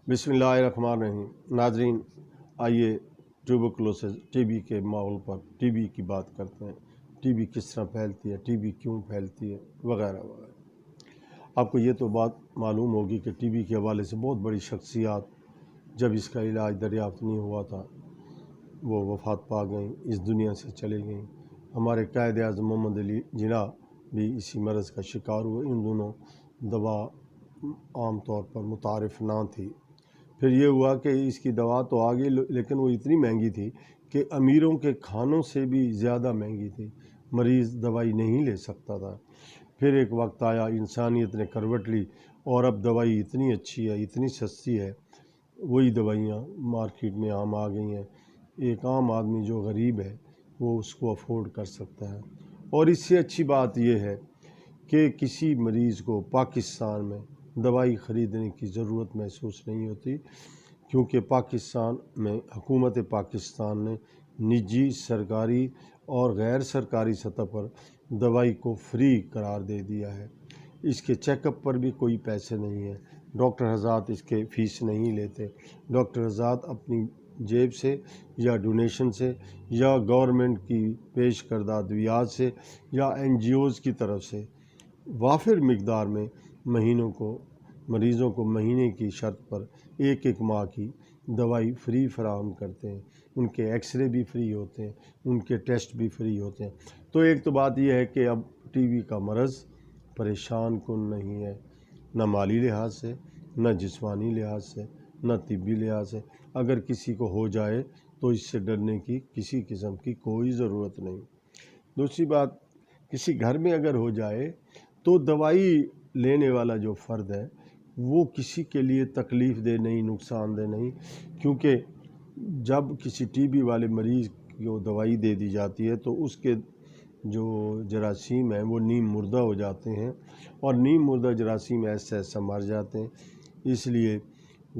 بسم اللہ الرحمن الرحیم۔ ناظرین، آئیے ٹیوبرکلوسس ٹی بی کے ماحول پر ٹی بی کی بات کرتے ہیں۔ ٹی بی کس طرح پھیلتی ہے، ٹی بی کیوں پھیلتی ہے، وغیرہ وغیرہ۔ آپ کو یہ تو بات معلوم ہوگی کہ ٹی بی کے حوالے سے بہت بڑی شخصیات جب اس کا علاج دریافت نہیں ہوا تھا وہ وفات پا گئیں، اس دنیا سے چلے گئیں۔ ہمارے قائد اعظم محمد علی جناح بھی اسی مرض کا شکار ہوئے۔ ان دونوں دوا عام طور پر متعارف نہ تھی۔ پھر یہ ہوا کہ اس کی دوا تو آ گئی، لیکن وہ اتنی مہنگی تھی کہ امیروں کے کھانوں سے بھی زیادہ مہنگی تھی، مریض دوائی نہیں لے سکتا تھا۔ پھر ایک وقت آیا، انسانیت نے کروٹ لی اور اب دوائی اتنی اچھی ہے، اتنی سستی ہے، وہی دوائیاں مارکیٹ میں عام آ گئی ہیں۔ ایک عام آدمی جو غریب ہے وہ اس کو افورڈ کر سکتا ہے۔ اور اس سے اچھی بات یہ ہے کہ کسی مریض کو پاکستان میں دوائی خریدنے کی ضرورت محسوس نہیں ہوتی، کیونکہ پاکستان میں حکومت پاکستان نے نجی، سرکاری اور غیر سرکاری سطح پر دوائی کو فری قرار دے دیا ہے۔ اس کے چیک اپ پر بھی کوئی پیسے نہیں ہیں، ڈاکٹر حضرات اس کے فیس نہیں لیتے۔ ڈاکٹر حضرات اپنی جیب سے یا ڈونیشن سے یا گورنمنٹ کی پیش کردہ ادویات سے یا NGOs کی طرف سے وافر مقدار میں مریضوں کو مہینے کی شرط پر ایک ماہ کی دوائی فری فراہم کرتے ہیں۔ ان کے ایکس رے بھی فری ہوتے ہیں، ان کے ٹیسٹ بھی فری ہوتے ہیں۔ تو ایک تو بات یہ ہے کہ اب ٹی بی کا مرض پریشان کن نہیں ہے، نہ مالی لحاظ سے، نہ جسمانی لحاظ سے، نہ طبی لحاظ سے۔ اگر کسی کو ہو جائے تو اس سے ڈرنے کی کسی قسم کی کوئی ضرورت نہیں۔ دوسری بات، کسی گھر میں اگر ہو جائے تو دوائی لینے والا جو فرد ہے وہ کسی کے لیے تکلیف دہ نہیں، نقصان دہ نہیں، کیونکہ جب کسی ٹی بی والے مریض کو دوائی دے دی جاتی ہے تو اس کے جو جراثیم ہیں وہ نیم مردہ ہو جاتے ہیں، اور نیم مردہ جراثیم ایسا ایسا مر جاتے ہیں۔ اس لیے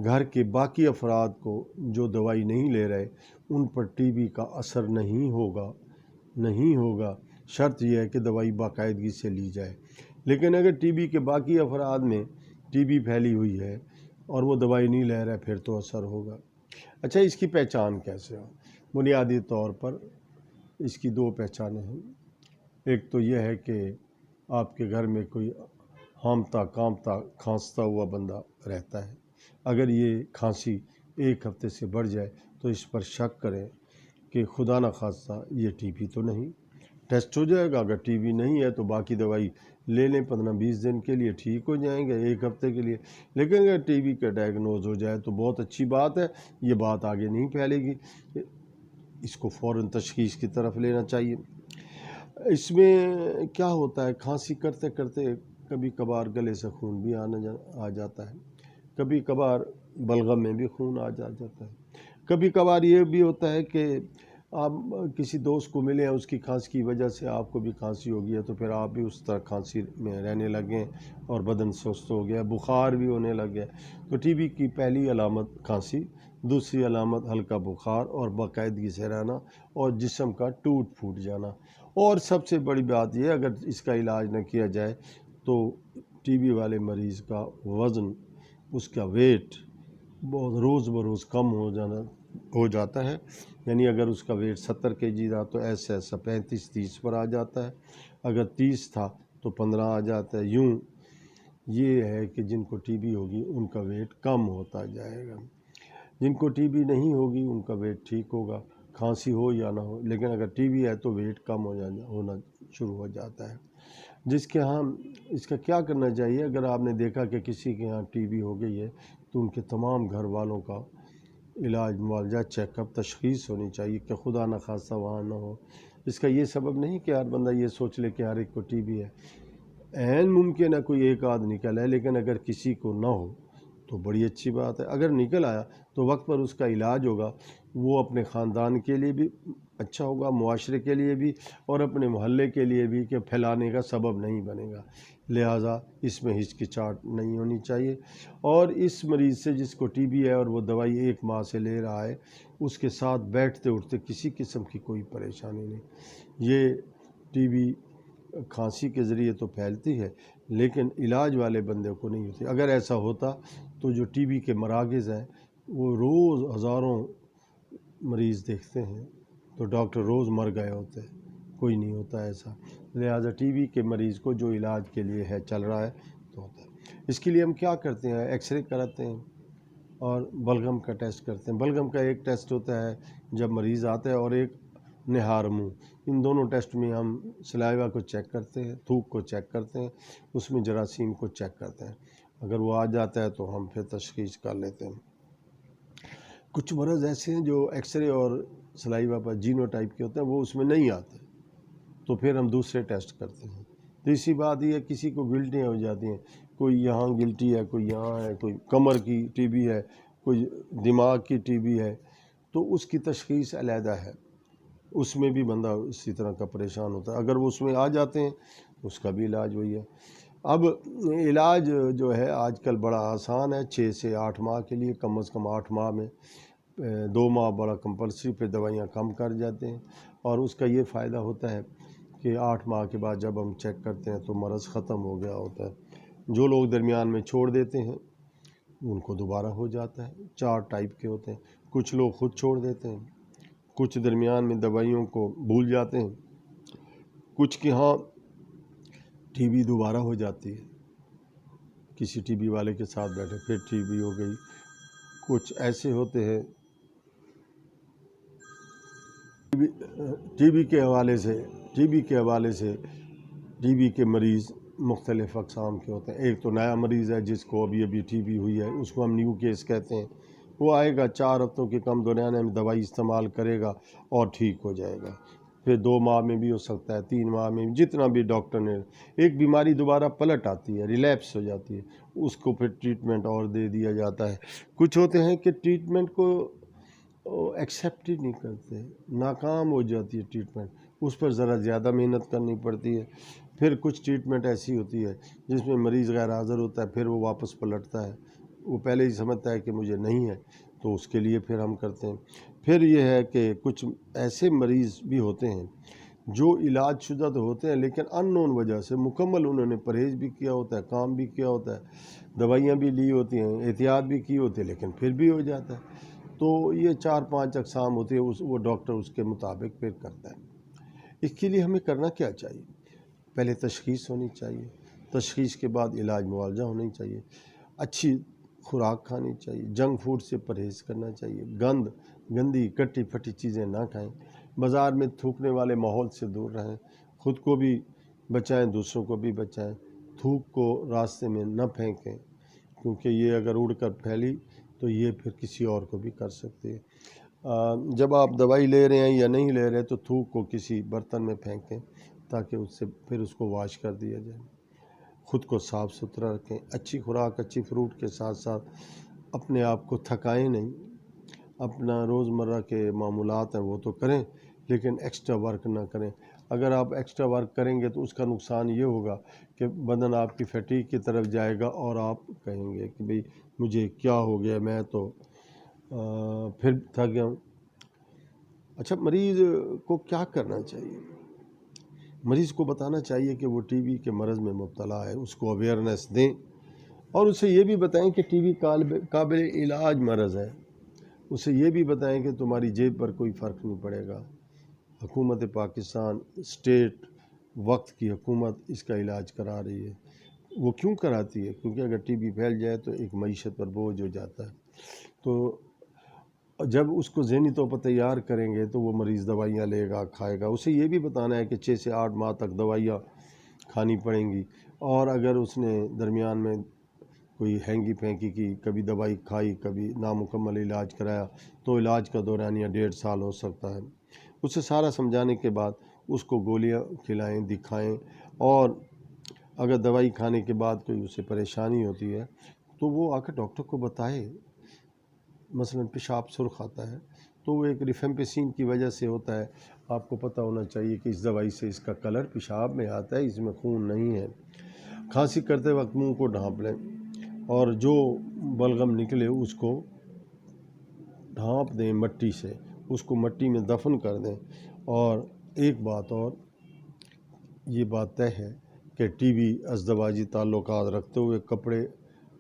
گھر کے باقی افراد کو جو دوائی نہیں لے رہے ان پر ٹی بی کا اثر نہیں ہوگا، شرط یہ ہے کہ دوائی باقاعدگی سے لی جائے۔ لیکن اگر ٹی بی کے باقی افراد میں ٹی بی پھیلی ہوئی ہے اور وہ دوائی نہیں لے رہا ہے، پھر تو اثر ہوگا۔ اچھا، اس کی پہچان کیسے ہو؟ بنیادی طور پر اس کی دو پہچانیں ہیں۔ ایک تو یہ ہے کہ آپ کے گھر میں کوئی ہامتا کامتا کھانستا ہوا بندہ رہتا ہے۔ اگر یہ کھانسی ایک ہفتے سے بڑھ جائے تو اس پر شک کریں کہ خدا نخواستہ یہ ٹی بی تو نہیں۔ ٹیسٹ ہو جائے گا، اگر ٹی بی نہیں ہے تو باقی دوائی لے لیں، 15-20 دن کے لیے ٹھیک ہو جائیں گے، ایک ہفتے کے لیے۔ لیکن اگر ٹی بی کا ڈائگنوز ہو جائے تو بہت اچھی بات ہے، یہ بات آگے نہیں پھیلے گی، اس کو فوراً تشخیص کی طرف لینا چاہیے۔ اس میں کیا ہوتا ہے، کھانسی کرتے کرتے کبھی کبھار گلے سے خون بھی آ جاتا ہے، کبھی کبھار بلغم میں بھی خون آ جاتا ہے، کبھی کبھار یہ بھی ہوتا ہے کہ آپ کسی دوست کو ملے ہیں، اس کی کھانسی کی وجہ سے آپ کو بھی کھانسی ہو گئی ہے، تو پھر آپ بھی اس طرح کھانسی میں رہنے لگے اور بدن سست ہو گیا، بخار بھی ہونے لگ گیا۔ تو ٹی بی کی پہلی علامت کھانسی، دوسری علامت ہلکا بخار اور باقاعدگی سے رہنا اور جسم کا ٹوٹ پھوٹ جانا۔ اور سب سے بڑی بات یہ، اگر اس کا علاج نہ کیا جائے تو ٹی بی والے مریض کا وزن، اس کا ویٹ بہت روز بروز کم ہو جاتا ہے۔ یعنی اگر اس کا ویٹ 70 kg تھا تو ایسا 35-30 پر آ جاتا ہے، اگر 30 تھا تو 15 آ جاتا ہے۔ یوں یہ ہے کہ جن کو ٹی بی ہوگی ان کا ویٹ کم ہوتا جائے گا، جن کو ٹی بی نہیں ہوگی ان کا ویٹ ٹھیک ہوگا، کھانسی ہو یا نہ ہو۔ لیکن اگر ٹی بی ہے تو ویٹ کم ہونا شروع ہو جاتا ہے۔ جس کے ہاں اس کا کیا کرنا چاہیے، اگر آپ نے دیکھا کہ کسی کے ہاں ٹی بی ہو گئی ہے تو ان کے تمام گھر والوں کا علاج، معالجہ، چیک اپ، تشخیص ہونی چاہیے کہ خدا نخواستہ وہاں نہ ہو۔ اس کا یہ سبب نہیں کہ ہر بندہ یہ سوچ لے کہ ہر ایک کو ٹی بی ہے، عین ممکن ہے کوئی ایک آدھ نکل ہے، لیکن اگر کسی کو نہ ہو تو بڑی اچھی بات ہے۔ اگر نکل آیا تو وقت پر اس کا علاج ہوگا، وہ اپنے خاندان کے لیے بھی اچھا ہوگا، معاشرے کے لیے بھی اور اپنے محلے کے لیے بھی، کہ پھیلانے کا سبب نہیں بنے گا۔ لہٰذا اس میں ہچکچاہٹ نہیں ہونی چاہیے۔ اور اس مریض سے جس کو ٹی بی ہے اور وہ دوائی 1 ماہ سے لے رہا ہے، اس کے ساتھ بیٹھتے اٹھتے کسی قسم کی کوئی پریشانی نہیں۔ یہ ٹی بی کھانسی کے ذریعے تو پھیلتی ہے لیکن علاج والے بندے کو نہیں ہوتی۔ اگر ایسا ہوتا تو جو ٹی بی کے مراکز ہیں وہ روز ہزاروں مریض دیکھتے ہیں تو ڈاکٹر روز مر گئے ہوتے، کوئی نہیں ہوتا ایسا۔ لہٰذا ٹی بی کے مریض کو جو علاج کے لیے ہے چل رہا ہے تو ہوتا ہے۔ اس کے لیے ہم کیا کرتے ہیں؟ ایکس رے کراتے ہیں اور بلغم کا ٹیسٹ کرتے ہیں۔ بلغم کا ایک ٹیسٹ ہوتا ہے جب مریض آتا ہے اور ایک نہار منہ، ان دونوں ٹیسٹ میں ہم سلائیوا کو چیک کرتے ہیں، تھوک کو چیک کرتے ہیں، اس میں جراثیم کو چیک کرتے ہیں۔ اگر وہ آ جاتا ہے تو ہم پھر تشخیص کر لیتے ہیں۔ کچھ مرض ایسے ہیں جو ایکس رے اور سلائیوا پر جینو ٹائپ کے ہوتے ہیں، وہ اس میں نہیں آتے تو پھر ہم دوسرے ٹیسٹ کرتے ہیں۔ تیسری بات یہ ہے کسی کو گلٹیاں ہو جاتی ہیں، کوئی یہاں گلٹی ہے، کوئی یہاں ہے، کوئی کمر کی ٹی بی ہے، کوئی دماغ کی ٹی بی ہے، تو اس کی تشخیص علیحدہ ہے، اس میں بھی بندہ اسی طرح کا پریشان ہوتا ہے۔ اگر وہ اس میں آ جاتے ہیں اس کا بھی علاج وہی ہے۔ اب علاج جو ہے آج کل بڑا آسان ہے، 6 سے 8 ماہ کے لیے، کم از کم 8 ماہ میں 2 ماہ بڑا کمپلسری، پہ دوائیاں کم کر جاتے ہیں، اور اس کا یہ فائدہ ہوتا ہے کہ 8 ماہ کے بعد جب ہم چیک کرتے ہیں تو مرض ختم ہو گیا ہوتا ہے۔ جو لوگ درمیان میں چھوڑ دیتے ہیں ان کو دوبارہ ہو جاتا ہے۔ 4 ٹائپ کے ہوتے ہیں، کچھ لوگ خود چھوڑ دیتے ہیں، کچھ درمیان میں دوائیوں کو بھول جاتے ہیں، کچھ کے ہاں ٹی بی دوبارہ ہو جاتی ہے، کسی ٹی بی والے کے ساتھ بیٹھے پھر ٹی بی ہو گئی۔ کچھ ایسے ہوتے ہیں ٹی بی کے حوالے سے ٹی بی کے مریض مختلف اقسام کے ہوتے ہیں۔ ایک تو نیا مریض ہے جس کو ابھی ٹی بی ہوئی ہے، اس کو ہم نیو کیس کہتے ہیں، وہ آئے گا 4 ہفتوں کے کم دورانیہ میں دوائی استعمال کرے گا اور ٹھیک ہو جائے گا، پھر 2 ماہ میں بھی ہو سکتا ہے، 3 ماہ میں، جتنا بھی ڈاکٹر نے۔ ایک بیماری دوبارہ پلٹ آتی ہے، ریلیپس ہو جاتی ہے، اس کو پھر ٹریٹمنٹ اور دے دیا جاتا ہے۔ کچھ ہوتے ہیں کہ ٹریٹمنٹ کو ایکسیپٹ ہی نہیں کرتے، ناکام ہو جاتی ہے ٹریٹمنٹ، اس پر ذرا زیادہ محنت کرنی پڑتی ہے۔ پھر کچھ ٹریٹمنٹ ایسی ہوتی ہے جس میں مریض غیر حاضر ہوتا ہے، پھر وہ واپس پلٹتا ہے، وہ پہلے ہی سمجھتا ہے کہ مجھے نہیں ہے، تو اس کے لیے پھر ہم کرتے ہیں۔ پھر یہ ہے کہ کچھ ایسے مریض بھی ہوتے ہیں جو علاج شدہ تو ہوتے ہیں لیکن ان نون وجہ سے، مکمل انہوں نے پرہیز بھی کیا ہوتا ہے، کام بھی کیا ہوتا ہے، دوائیاں بھی لی ہوتی ہیں، احتیاط بھی کی ہوتی ہے، لیکن پھر بھی ہو جاتا ہے۔ تو یہ 4-5 اقسام ہوتے ہیں، وہ ڈاکٹر اس کے مطابق پھر کرتا ہے۔ اس کے لیے ہمیں کرنا کیا چاہیے؟ پہلے تشخیص ہونی چاہیے، تشخیص کے بعد علاج معالجہ ہونی چاہیے، اچھی خوراک کھانی چاہیے، جنک فوڈ سے پرہیز کرنا چاہیے، گندی کٹی پھٹی چیزیں نہ کھائیں، بازار میں تھوکنے والے ماحول سے دور رہیں، خود کو بھی بچائیں، دوسروں کو بھی بچائیں، تھوک کو راستے میں نہ پھینکیں کیونکہ یہ اگر اڑ کر پھیلی تو یہ پھر کسی اور کو بھی کر سکتے ہیں۔ جب آپ دوائی لے رہے ہیں یا نہیں لے رہے تو تھوک کو کسی برتن میں پھینکیں تاکہ اس سے پھر اس کو واش کر دیا جائے۔ خود کو صاف ستھرا رکھیں، اچھی خوراک، اچھی فروٹ کے ساتھ ساتھ اپنے آپ کو تھکائیں نہیں، اپنا روزمرہ کے معمولات ہیں وہ تو کریں لیکن ایکسٹرا ورک نہ کریں۔ اگر آپ ایکسٹرا ورک کریں گے تو اس کا نقصان یہ ہوگا کہ بدن آپ کی فٹیگ کی طرف جائے گا اور آپ کہیں گے کہ بھئی مجھے کیا ہو گیا، میں تو پھر تھک گیا ہوں۔ اچھا، مریض کو کیا کرنا چاہیے؟ مریض کو بتانا چاہیے کہ وہ ٹی بی کے مرض میں مبتلا ہے، اس کو اویئرنیس دیں اور اسے یہ بھی بتائیں کہ ٹی بی قابل علاج مرض ہے، اسے یہ بھی بتائیں کہ تمہاری جیب پر کوئی فرق نہیں پڑے گا، حکومت پاکستان، اسٹیٹ، وقت کی حکومت اس کا علاج کرا رہی ہے۔ وہ کیوں کراتی ہے؟ کیونکہ اگر ٹی بی پھیل جائے تو ایک معیشت پر بوجھ ہو جاتا ہے۔ تو جب اس کو ذہنی طور پر تیار کریں گے تو وہ مریض دوائیاں لے گا، کھائے گا۔ اسے یہ بھی بتانا ہے کہ 6 سے 8 ماہ تک دوائیاں کھانی پڑیں گی، اور اگر اس نے درمیان میں کوئی ہینگی پھینکی کی، کبھی دوائی کھائی، کبھی نامکمل علاج کرایا تو علاج کا دورانیہ 1.5 سال ہو سکتا ہے۔ اسے سارا سمجھانے کے بعد اس کو گولیاں کھلائیں، دکھائیں، اور اگر دوائی کھانے کے بعد کوئی اسے پریشانی ہوتی ہے تو وہ آ کر ڈاکٹر کو بتائے۔ مثلا پیشاب سرخ آتا ہے تو وہ ایک ریفیمپیسین کی وجہ سے ہوتا ہے، آپ کو پتہ ہونا چاہیے کہ اس دوائی سے اس کا کلر پیشاب میں آتا ہے، اس میں خون نہیں ہے۔ کھانسی کرتے وقت منہ کو ڈھانپ لیں اور جو بلغم نکلے اس کو ڈھانپ دیں مٹی سے، اس کو مٹی میں دفن کر دیں۔ اور ایک بات اور، یہ بات طے ہے کہ ٹی بی ازدواجی تعلقات رکھتے ہوئے کپڑے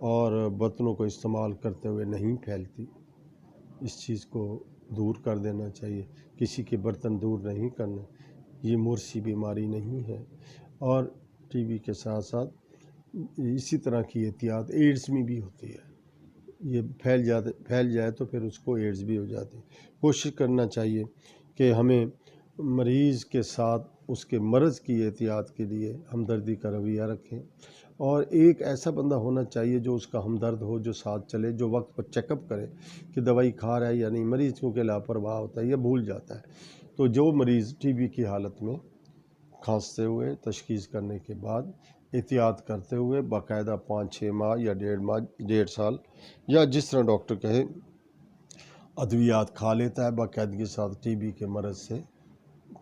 اور برتنوں کو استعمال کرتے ہوئے نہیں پھیلتی۔ اس چیز کو دور کر دینا چاہیے، کسی کے برتن دور نہیں کرنے، یہ مرثی بیماری نہیں ہے۔ اور ٹی بی کے ساتھ ساتھ اسی طرح کی احتیاط ایڈز میں بھی ہوتی ہے، یہ پھیل جائے تو پھر اس کو ایڈز بھی ہو جاتی ہے۔ کوشش کرنا چاہیے کہ ہمیں مریض کے ساتھ اس کے مرض کی احتیاط کے لیے ہمدردی کا رویہ رکھیں، اور ایک ایسا بندہ ہونا چاہیے جو اس کا ہمدرد ہو، جو ساتھ چلے، جو وقت پر چیک اپ کرے کہ دوائی کھا رہا ہے یا نہیں۔ مریض کیونکہ لاپرواہ ہوتا ہے یا بھول جاتا ہے، تو جو مریض ٹی بی کی حالت میں کھانستے ہوئے تشخیص کرنے کے بعد احتیاط کرتے ہوئے باقاعدہ 5-6 ماہ یا 1.5 سال یا جس طرح ڈاکٹر کہے ادویات کھا لیتا ہے، باقاعدگی کے ساتھ ٹی بی کے مرض سے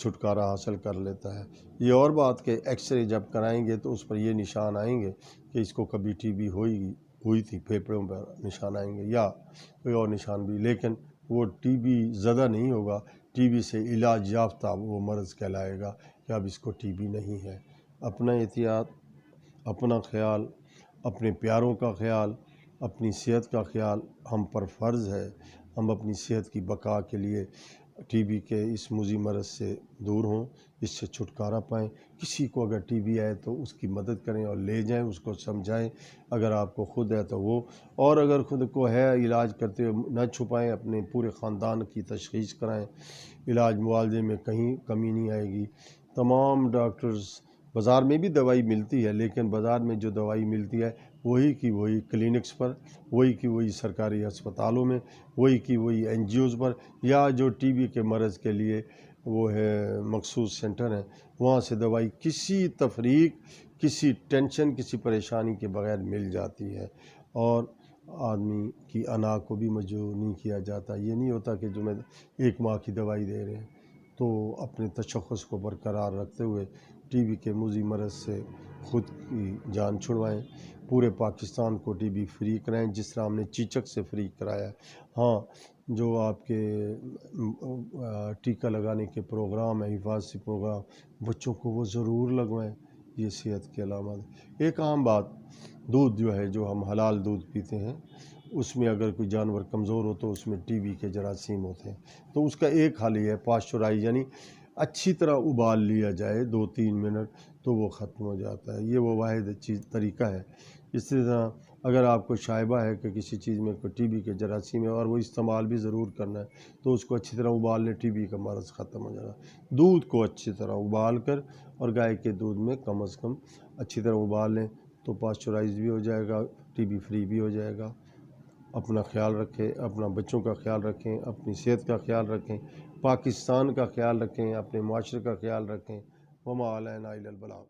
چھٹکارا حاصل کر لیتا ہے۔ یہ اور بات کہ ایکس رے جب کرائیں گے تو اس پر یہ نشان آئیں گے کہ اس کو کبھی ٹی بی ہوئی تھی، پھیپھڑوں پر نشان آئیں گے یا کوئی اور نشان بھی، لیکن وہ ٹی بی زدہ نہیں ہوگا، ٹی بی سے علاج یافتہ وہ مرض کہلائے گا کہ اب اس کو ٹی بی نہیں ہے۔ اپنا احتیاط، اپنا خیال، اپنے پیاروں کا خیال، اپنی صحت کا خیال ہم پر فرض ہے۔ ہم اپنی صحت کی بقا کے لیے ٹی بی کے اس موذی مرض سے دور ہوں، اس سے چھٹکارا پائیں۔ کسی کو اگر ٹی بی آئے تو اس کی مدد کریں اور لے جائیں، اس کو سمجھائیں۔ اگر آپ کو خود ہے تو وہ، اور اگر خود کو ہے علاج کرتے ہوئے نہ چھپائیں، اپنے پورے خاندان کی تشخیص کرائیں۔ علاج معالجے میں کہیں کمی نہیں آئے گی۔ تمام ڈاکٹرز، بازار میں بھی دوائی ملتی ہے، لیکن بازار میں جو دوائی ملتی ہے وہی کی وہی کلینکس پر، وہی کی وہی سرکاری ہسپتالوں میں، وہی کی وہی این جی اوز پر، یا جو ٹی بی کے مرض کے لیے وہ ہے مخصوص سینٹر ہیں، وہاں سے دوائی کسی تفریق، کسی ٹینشن، کسی پریشانی کے بغیر مل جاتی ہے۔ اور آدمی کی انا کو بھی مجبور نہیں کیا جاتا۔ یہ نہیں ہوتا کہ جو میں 1 ماہ کی دوائی دے رہے ہیں، تو اپنے تشخص کو برقرار رکھتے ہوئے ٹی بی کے موذی مرض سے خود کی جان چھڑوائیں۔ پورے پاکستان کو ٹی بی فری کرائیں، جس طرح ہم نے چیچک سے فری کرایا ہے۔ ہاں، جو آپ کے ٹیکہ لگانے کے پروگرام ہیں، حفاظتی پروگرام، بچوں کو وہ ضرور لگوائیں، یہ صحت کی علامت ہے۔ ایک عام بات، دودھ جو ہے، جو ہم حلال دودھ پیتے ہیں، اس میں اگر کوئی جانور کمزور ہو تو اس میں ٹی بی کے جراثیم ہوتے ہیں، تو اس کا ایک حل یہ ہے پاسچرائز، یعنی اچھی طرح ابال لیا جائے 2-3 منٹ، تو وہ ختم ہو جاتا ہے۔ یہ وہ واحد طریقہ ہے۔ اسی طرح اگر آپ کو شائبہ ہے کہ کسی چیز میں کوئی ٹی بی کے جراثیم ہے اور وہ استعمال بھی ضرور کرنا ہے، تو اس کو اچھی طرح ابال لیں، ٹی بی کا مرض ختم ہو جائے گا۔ دودھ کو اچھی طرح ابال کر، اور گائے کے دودھ میں کم از کم اچھی طرح ابال لیں تو پاسچرائز بھی ہو جائے گا، ٹی بی فری بھی ہو جائے گا۔ اپنا خیال رکھیں، اپنا بچوں کا خیال رکھیں، اپنی صحت کا خیال رکھیں، پاکستان کا خیال رکھیں، اپنے معاشرے کا خیال رکھیں۔ وما علینا الا البلاغ۔